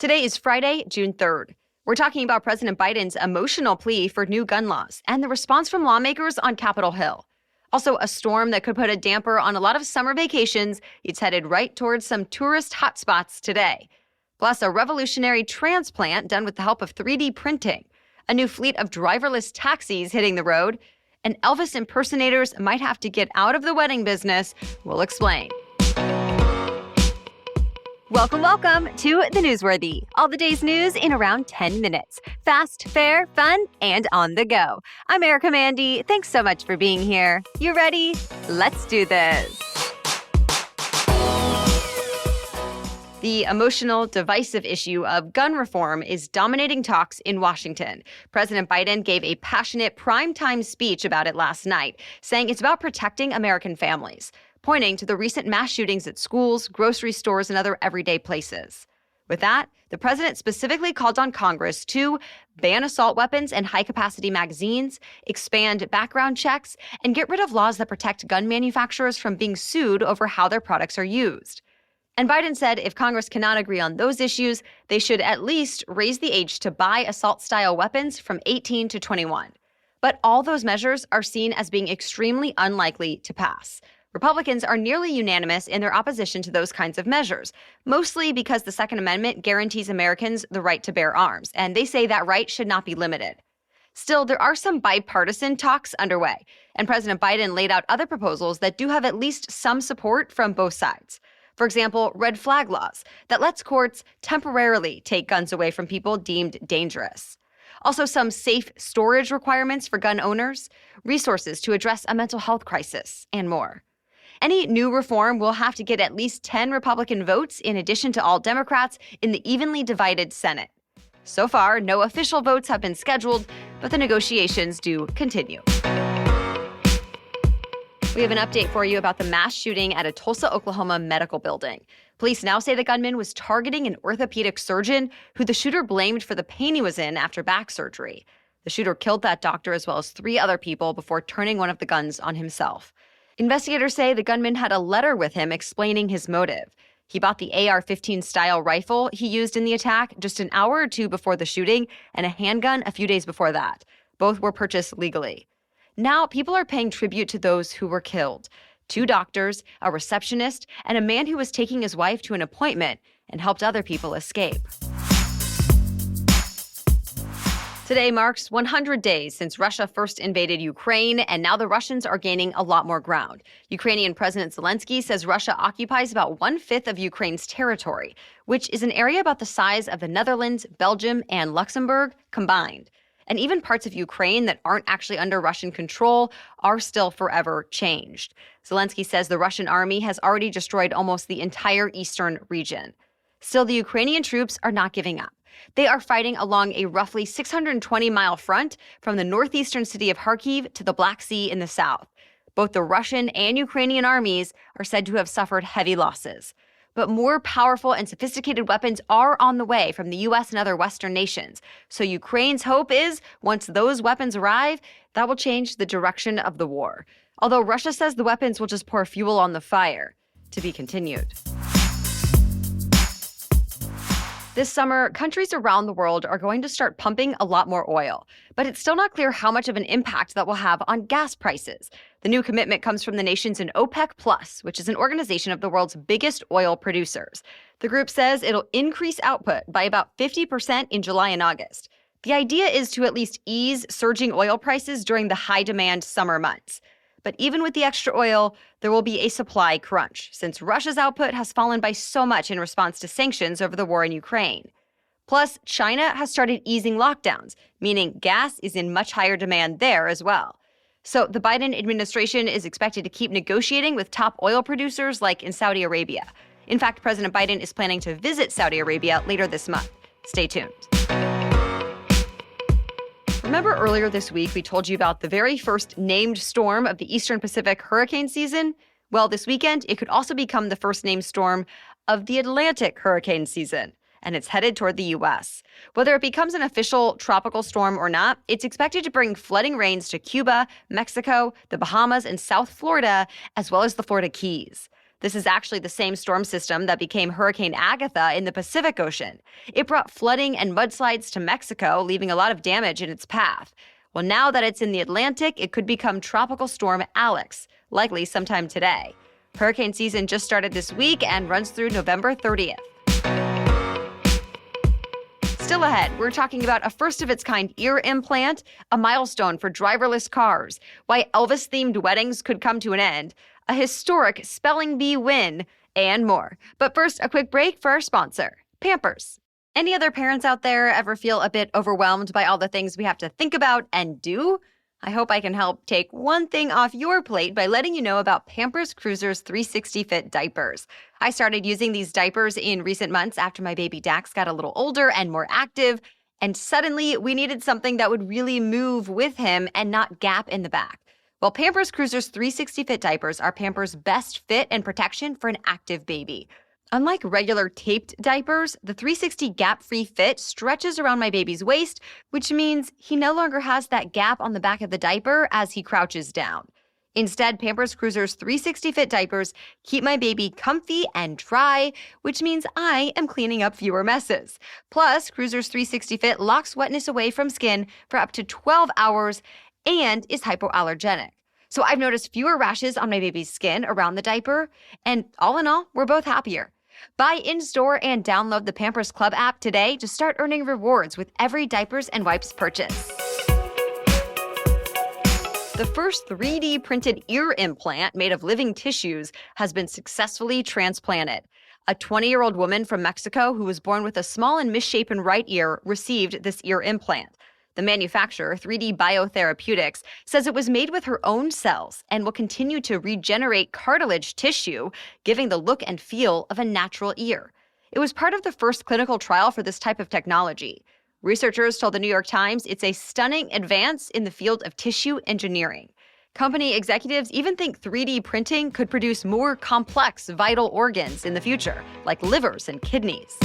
Today is Friday, June 3rd. We're talking about President Biden's emotional plea for new gun laws and the response from lawmakers on Capitol Hill. Also, a storm that could put a damper on a lot of summer vacations. It's headed right towards some tourist hotspots today. Plus, a revolutionary transplant done with the help of 3D printing. A new fleet of driverless taxis hitting the road. And Elvis impersonators might have to get out of the wedding business. We'll explain. Welcome to The Newsworthy. All the day's news in around 10 minutes. Fast, fair, fun, and on the go. I'm Erica Mandy. Thanks so much for being here. You ready? Let's do this. The emotional, divisive issue of gun reform is dominating talks in Washington. President Biden gave a passionate primetime speech about it last night, saying it's about protecting American families, pointing to the recent mass shootings at schools, grocery stores, and other everyday places. With that, the president specifically called on Congress to ban assault weapons and high-capacity magazines, expand background checks, and get rid of laws that protect gun manufacturers from being sued over how their products are used. And Biden said if Congress cannot agree on those issues, they should at least raise the age to buy assault-style weapons from 18 to 21. But all those measures are seen as being extremely unlikely to pass. Republicans are nearly unanimous in their opposition to those kinds of measures, mostly because the Second Amendment guarantees Americans the right to bear arms, and they say that right should not be limited. Still, there are some bipartisan talks underway, and President Biden laid out other proposals that do have at least some support from both sides. For example, red flag laws that lets courts temporarily take guns away from people deemed dangerous. Also, some safe storage requirements for gun owners, resources to address a mental health crisis, and more. Any new reform will have to get at least 10 Republican votes in addition to all Democrats in the evenly divided Senate. So far, no official votes have been scheduled, but the negotiations do continue. We have an update for you about the mass shooting at a Tulsa, Oklahoma medical building. Police now say the gunman was targeting an orthopedic surgeon who the shooter blamed for the pain he was in after back surgery. The shooter killed that doctor as well as 3 other people before turning one of the guns on himself. Investigators say the gunman had a letter with him explaining his motive. He bought the AR-15 style rifle he used in the attack just an hour or two before the shooting and a handgun a few days before that. Both were purchased legally. Now, people are paying tribute to those who were killed. 2 doctors, a receptionist, and a man who was taking his wife to an appointment and helped other people escape. Today marks 100 days since Russia first invaded Ukraine, and now the Russians are gaining a lot more ground. Ukrainian President Zelensky says Russia occupies about 1/5 of Ukraine's territory, which is an area about the size of the Netherlands, Belgium, and Luxembourg combined. And even parts of Ukraine that aren't actually under Russian control are still forever changed. Zelensky says the Russian army has already destroyed almost the entire eastern region. Still, the Ukrainian troops are not giving up. They are fighting along a roughly 620-mile front from the northeastern city of Kharkiv to the Black Sea in the south. Both the Russian and Ukrainian armies are said to have suffered heavy losses. But more powerful and sophisticated weapons are on the way from the U.S. and other Western nations. So Ukraine's hope is, once those weapons arrive, that will change the direction of the war. Although Russia says the weapons will just pour fuel on the fire. To be continued. This summer, countries around the world are going to start pumping a lot more oil, but it's still not clear how much of an impact that will have on gas prices. The new commitment comes from the nations in OPEC+, which is an organization of the world's biggest oil producers. The group says it'll increase output by about 50% in July and August. The idea is to at least ease surging oil prices during the high-demand summer months. But even with the extra oil, there will be a supply crunch, since Russia's output has fallen by so much in response to sanctions over the war in Ukraine. Plus, China has started easing lockdowns, meaning gas is in much higher demand there as well. So the Biden administration is expected to keep negotiating with top oil producers like in Saudi Arabia. In fact, President Biden is planning to visit Saudi Arabia later this month. Stay tuned. Remember earlier this week we told you about the very first named storm of the Eastern Pacific hurricane season? Well, this weekend, it could also become the first named storm of the Atlantic hurricane season, and it's headed toward the U.S. Whether it becomes an official tropical storm or not, it's expected to bring flooding rains to Cuba, Mexico, the Bahamas, and South Florida, as well as the Florida Keys. This is actually the same storm system that became Hurricane Agatha in the Pacific Ocean. It brought flooding and mudslides to Mexico, leaving a lot of damage in its path. Well, now that it's in the Atlantic, it could become Tropical Storm Alex, likely sometime today. Hurricane season just started this week and runs through November 30th. Still ahead, we're talking about a first-of-its-kind ear implant, a milestone for driverless cars, why Elvis-themed weddings could come to an end, a historic spelling bee win, and more. But first, a quick break for our sponsor, Pampers. Any other parents out there ever feel a bit overwhelmed by all the things we have to think about and do? I hope I can help take one thing off your plate by letting you know about Pampers Cruisers 360 Fit diapers. I started using these diapers in recent months after my baby Dax got a little older and more active, and suddenly we needed something that would really move with him and not gap in the back. Well, Pampers Cruisers 360 Fit diapers are Pampers' best fit and protection for an active baby. Unlike regular taped diapers, the 360 gap-free fit stretches around my baby's waist, which means he no longer has that gap on the back of the diaper as he crouches down. Instead, Pampers Cruisers 360 Fit diapers keep my baby comfy and dry, which means I am cleaning up fewer messes. Plus, Cruisers 360 Fit locks wetness away from skin for up to 12 hours and is hypoallergenic. So I've noticed fewer rashes on my baby's skin around the diaper, and all in all, we're both happier. Buy in-store and download the Pampers Club app today to start earning rewards with every diapers and wipes purchase. The first 3D printed ear implant made of living tissues has been successfully transplanted. A 20-year-old woman from Mexico who was born with a small and misshapen right ear received this ear implant. The manufacturer, 3D Biotherapeutics, says it was made with her own cells and will continue to regenerate cartilage tissue, giving the look and feel of a natural ear. It was part of the first clinical trial for this type of technology. Researchers told the New York Times it's a stunning advance in the field of tissue engineering. Company executives even think 3D printing could produce more complex vital organs in the future, like livers and kidneys.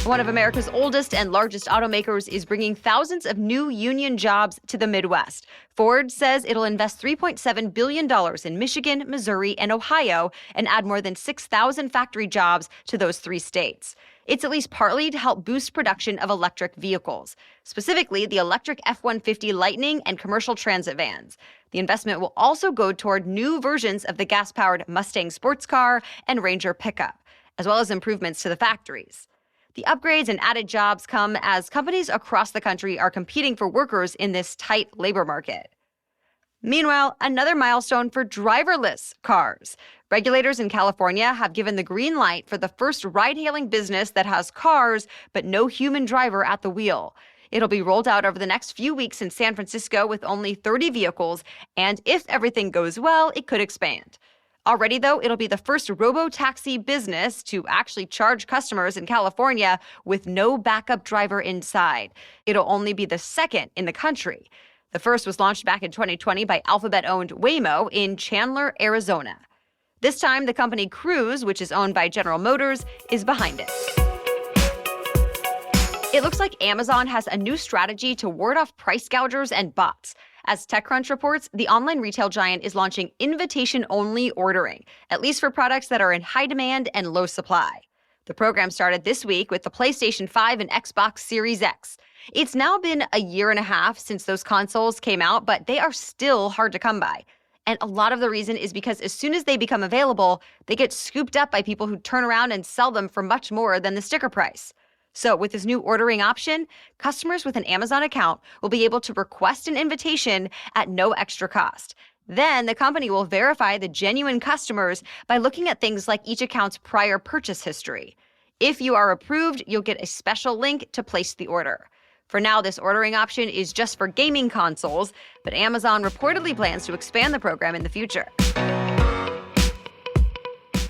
One of America's oldest and largest automakers is bringing thousands of new union jobs to the Midwest. Ford says it'll invest $3.7 billion in Michigan, Missouri, and Ohio and add more than 6,000 factory jobs to those three states. It's at least partly to help boost production of electric vehicles, specifically the electric F-150 Lightning and commercial transit vans. The investment will also go toward new versions of the gas-powered Mustang sports car and Ranger pickup, as well as improvements to the factories. The upgrades and added jobs come as companies across the country are competing for workers in this tight labor market. Meanwhile, another milestone for driverless cars. Regulators in California have given the green light for the first ride-hailing business that has cars but no human driver at the wheel. It'll be rolled out over the next few weeks in San Francisco with only 30 vehicles, and if everything goes well, it could expand. Already, though, it'll be the first robo-taxi business to actually charge customers in California with no backup driver inside. It'll only be the second in the country. The first was launched back in 2020 by Alphabet-owned Waymo in Chandler, Arizona. This time, the company Cruise, which is owned by General Motors, is behind it. It looks like Amazon has a new strategy to ward off price gougers and bots. As TechCrunch reports, the online retail giant is launching invitation-only ordering, at least for products that are in high demand and low supply. The program started this week with the PlayStation 5 and Xbox Series X. It's now been a year and a half since those consoles came out, but they are still hard to come by. And a lot of the reason is because as soon as they become available, they get scooped up by people who turn around and sell them for much more than the sticker price. So with this new ordering option, customers with an Amazon account will be able to request an invitation at no extra cost. Then the company will verify the genuine customers by looking at things like each account's prior purchase history. If you are approved, you'll get a special link to place the order. For now, this ordering option is just for gaming consoles, but Amazon reportedly plans to expand the program in the future.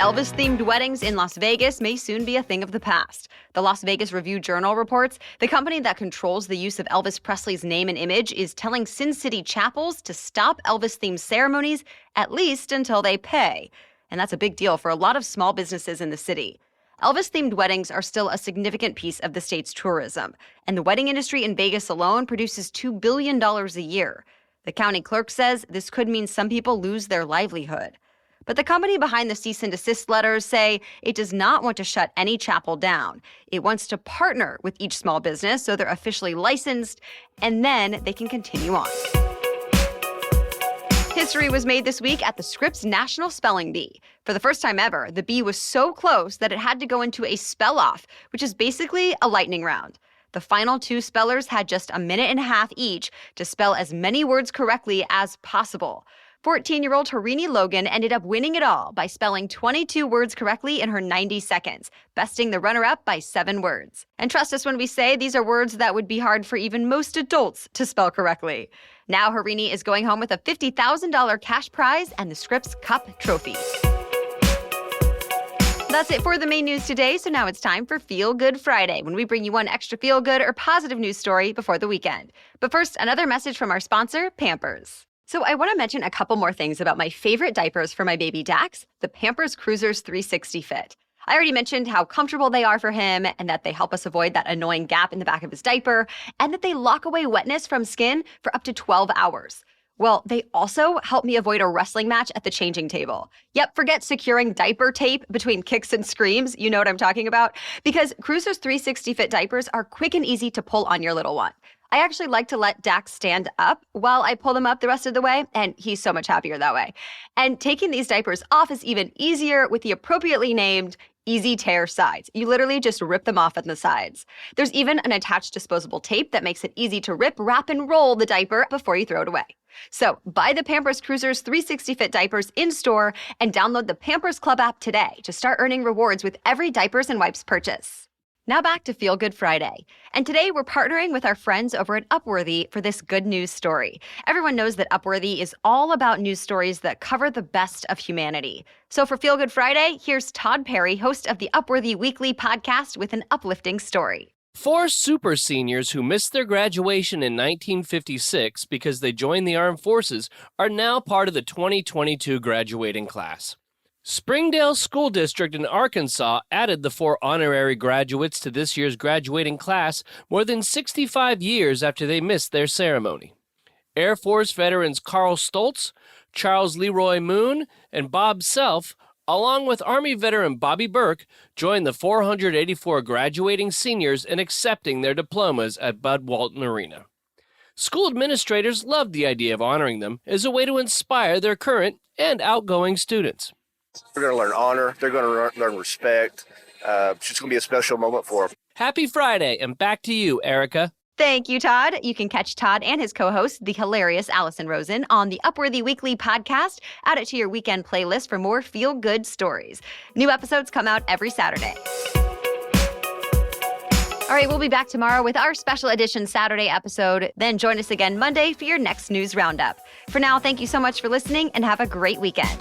Elvis-themed weddings in Las Vegas may soon be a thing of the past. The Las Vegas Review-Journal reports the company that controls the use of Elvis Presley's name and image is telling Sin City chapels to stop Elvis-themed ceremonies, at least until they pay. And that's a big deal for a lot of small businesses in the city. Elvis-themed weddings are still a significant piece of the state's tourism, and the wedding industry in Vegas alone produces $2 billion a year. The county clerk says this could mean some people lose their livelihood. But the company behind the cease and desist letters say it does not want to shut any chapel down. It wants to partner with each small business so they're officially licensed, and then they can continue on. History was made this week at the Scripps National Spelling Bee. For the first time ever, the bee was so close that it had to go into a spell-off, which is basically a lightning round. The final two spellers had just a minute and a half each to spell as many words correctly as possible. 14-year-old Harini Logan ended up winning it all by spelling 22 words correctly in her 90 seconds, besting the runner-up by 7 words. And trust us when we say these are words that would be hard for even most adults to spell correctly. Now Harini is going home with a $50,000 cash prize and the Scripps Cup trophy. That's it for the main news today, so now it's time for Feel Good Friday, when we bring you one extra feel-good or positive news story before the weekend. But first, another message from our sponsor, Pampers. So I want to mention a couple more things about my favorite diapers for my baby Dax, the Pampers Cruisers 360 Fit. I already mentioned how comfortable they are for him and that they help us avoid that annoying gap in the back of his diaper, and that they lock away wetness from skin for up to 12 hours. Well, they also help me avoid a wrestling match at the changing table. Yep, forget securing diaper tape between kicks and screams. You know what I'm talking about. Because Cruisers 360 Fit diapers are quick and easy to pull on your little one. I actually like to let Dax stand up while I pull them up the rest of the way, and he's so much happier that way. And taking these diapers off is even easier with the appropriately named Easy Tear sides. You literally just rip them off at the sides. There's even an attached disposable tape that makes it easy to rip, wrap, and roll the diaper before you throw it away. So buy the Pampers Cruisers 360 Fit diapers in-store and download the Pampers Club app today to start earning rewards with every diapers and wipes purchase. Now back to Feel Good Friday. And today we're partnering with our friends over at Upworthy for this good news story. Everyone knows that Upworthy is all about news stories that cover the best of humanity. So for Feel Good Friday, here's Todd Perry, host of the Upworthy Weekly podcast, with an uplifting story. 4 super seniors who missed their graduation in 1956 because they joined the armed forces are now part of the 2022 graduating class. Springdale School District in Arkansas added the 4 honorary graduates to this year's graduating class more than 65 years after they missed their ceremony. Air Force veterans Carl Stoltz, Charles Leroy Moon, and Bob Self, along with Army veteran Bobby Burke, joined the 484 graduating seniors in accepting their diplomas at Bud Walton Arena. School administrators loved the idea of honoring them as a way to inspire their current and outgoing students. They're going to learn honor. They're going to learn respect. It's just going to be a special moment for them. Happy Friday, and back to you, Erica. Thank you, Todd. You can catch Todd and his co-host, the hilarious Allison Rosen, on the Upworthy Weekly podcast. Add it to your weekend playlist for more feel-good stories. New episodes come out every Saturday. All right, we'll be back tomorrow with our special edition Saturday episode. Then join us again Monday for your next news roundup. For now, thank you so much for listening and have a great weekend.